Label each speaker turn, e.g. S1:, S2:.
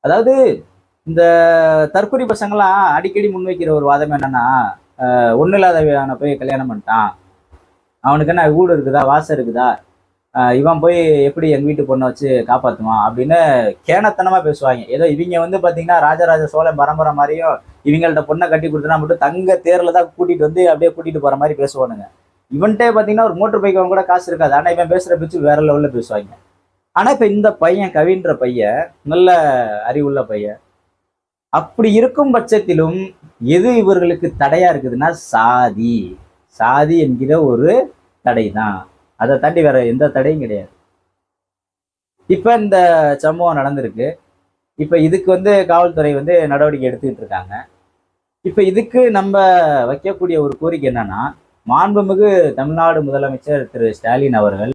S1: அதாவது இந்த தற்குறி பசங்களாம் அடிக்கடி முன்வைக்கிற ஒரு வாதம் என்னன்னா, ஒன்றும் இல்லாதவனை போய் கல்யாணம் பண்ணிட்டான், அவனுக்கு என்ன வீடு இருக்குதா, வாசம் இருக்குதா, இவன் போய் எப்படி எங்க வீட்டு பொண்ணை வச்சு காப்பாத்துவான் அப்படின்னு கேனத்தனமா பேசுவாங்க. ஏதோ இவங்க வந்து பாத்தீங்கன்னா ராஜராஜ சோழன் பரம்பரை மாதிரியும், இவங்கள்ட்ட பொண்ணை கட்டி கொடுத்தனா மட்டும் தங்க தேர்ல தான் கூட்டிட்டு வந்து அப்படியே கூட்டிட்டு போற மாதிரி பேசுவானுங்க. இவன்ட்டே பாத்தீங்கன்னா ஒரு மோட்டர் பைக் அவன் கூட காசு இருக்காது, ஆனா இவன் பேசுற பேச்சு வேற லெவல்ல பேசுவாங்க. ஆனா இப்ப இந்த பையன் கவின்ற பையன் நல்ல அறிவுள்ள பையன். அப்படி இருக்கும் பட்சத்திலும் எது இவர்களுக்கு தடையா இருக்குதுன்னா சாதி. சாதி என்கிற ஒரு தடை தான். அதை தாண்டி வேற எந்த தடையும் கிடையாது. இப்ப இந்த சம்பவம் நடந்திருக்கு. இப்ப இதுக்கு வந்து காவல்துறை வந்து நடவடிக்கை எடுத்துக்கிட்டு இருக்காங்க. இப்ப இதுக்கு நம்ம வைக்கக்கூடிய ஒரு கோரிக்கை என்னன்னா, மாண்புமிகு தமிழ்நாடு முதலமைச்சர் திரு ஸ்டாலின் அவர்கள்